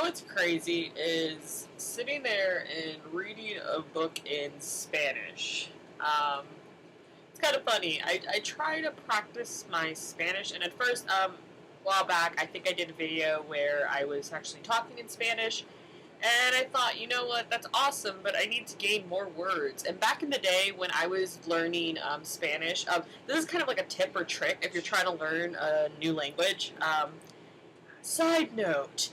what's crazy is sitting there and reading a book in Spanish. Um, it's kind of funny. I try to practice my Spanish, and at first, a while back, I think I did a video where I was actually talking in Spanish, and I thought, you know what, that's awesome, but I need to gain more words. And back in the day when I was learning Spanish, this is kind of like a tip or trick if you're trying to learn a new language. Side note,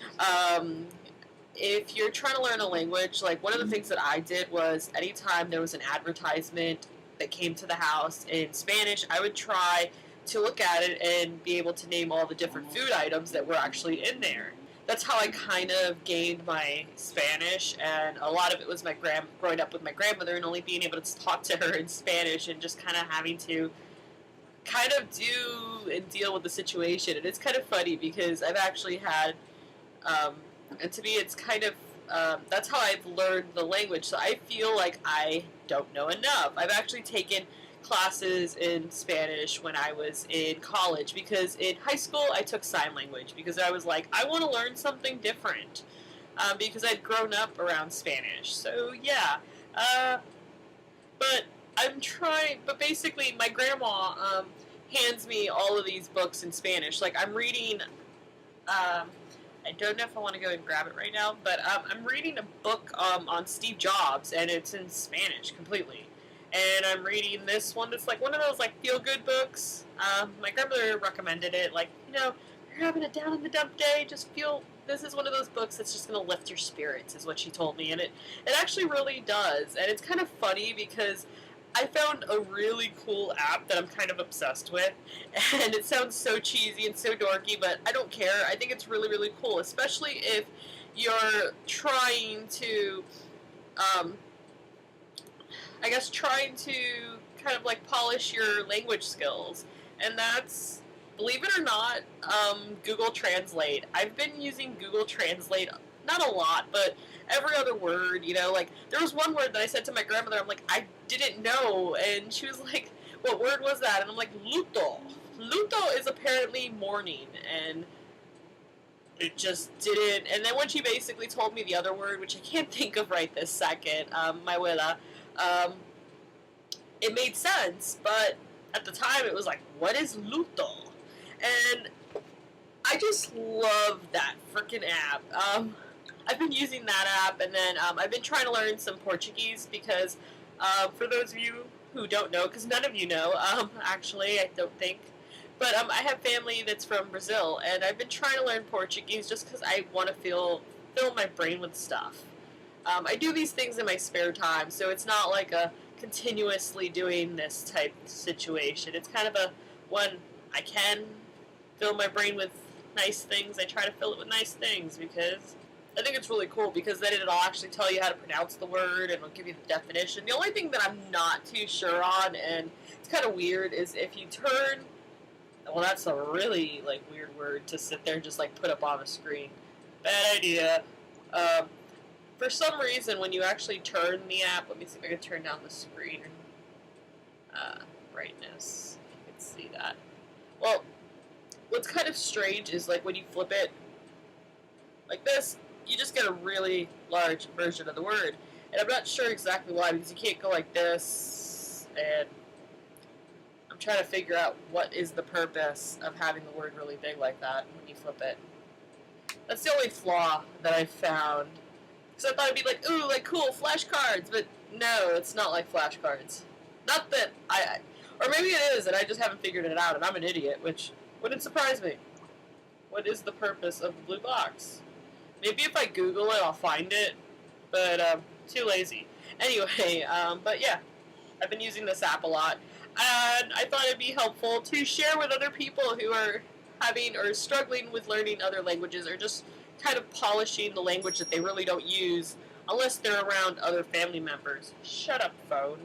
if you're trying to learn a language, like one of the things that I did was anytime there was an advertisement that came to the house in Spanish, I would try to look at it and be able to name all the different food items that were actually in there. That's how I kind of gained my Spanish, and a lot of it was growing up with my grandmother and only being able to talk to her in Spanish and just kind of having to kind of do and deal with the situation. And it's kind of funny because I've actually had, and to me it's kind of, that's how I've learned the language. So I feel like I don't know enough. I've actually taken classes in Spanish when I was in college, because in high school I took sign language because I was like, I want to learn something different, because I'd grown up around Spanish. So yeah, but but basically my grandma hands me all of these books in Spanish. Like I'm reading, I don't know if I want to go and grab it right now, but I'm reading a book on Steve Jobs, and it's in Spanish completely. And I'm reading this one that's like one of those like feel-good books. My grandmother recommended it, like, you know, you're having a down-in-the-dump day, this is one of those books that's just going to lift your spirits, is what she told me. And it actually really does. And it's kind of funny because I found a really cool app that I'm kind of obsessed with, and it sounds so cheesy and so dorky, but I don't care. I think it's really, really cool, especially if you're trying to, trying to kind of like polish your language skills, and that's, believe it or not, Google Translate. I've been using Google Translate, not a lot, but every other word, you know, like, there was one word that I said to my grandmother, I'm like, I didn't know, and she was like, what word was that? And I'm like, luto. Luto is apparently mourning, and it just didn't, and then when she basically told me the other word, which I can't think of right this second, my abuela, it made sense, but at the time it was like, what is luto? And I just love that freaking app. I've been using that app, and then I've been trying to learn some Portuguese because, for those of you who don't know, because none of you know, actually, I don't think, but I have family that's from Brazil, and I've been trying to learn Portuguese just because I want to fill my brain with stuff. I do these things in my spare time, so it's not like a continuously doing this type situation. It's kind of a, when I can fill my brain with nice things, I try to fill it with nice things, because I think it's really cool, because then it'll actually tell you how to pronounce the word, and it'll give you the definition. The only thing that I'm not too sure on, and it's kind of weird, is if you turn, well, that's a really, like, weird word to sit there and just, like, put up on a screen. Bad idea. For some reason, when you actually turn the app, let me see if I can turn down the screen brightness. You can see that. Well, what's kind of strange is, like, when you flip it like this, you just get a really large version of the word. And I'm not sure exactly why, because you can't go like this, and I'm trying to figure out what is the purpose of having the word really big like that when you flip it. That's the only flaw that I found. Because I thought it'd be like, ooh, like, cool, flashcards, but no, it's not like flashcards. Not that or maybe it is, and I just haven't figured it out, and I'm an idiot, which wouldn't surprise me. What is the purpose of the blue box? Maybe if I Google it, I'll find it, but too lazy. Anyway, but yeah, I've been using this app a lot, and I thought it'd be helpful to share with other people who are having or struggling with learning other languages, or just kind of polishing the language that they really don't use unless they're around other family members. Shut up, phone.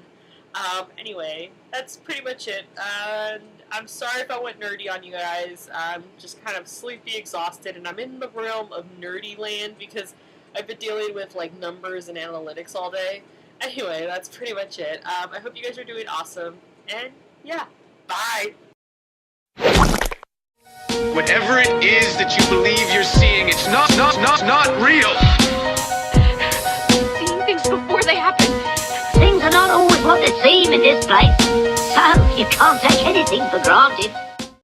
Anyway, that's pretty much it. And I'm sorry if I went nerdy on you guys. I'm just kind of sleepy, exhausted, and I'm in the realm of nerdy land because I've been dealing with, like, numbers and analytics all day. Anyway, that's pretty much it. I hope you guys are doing awesome. And, yeah, bye! Whatever it is that you believe you're seeing, it's not real. in this place. So you can't take anything for granted.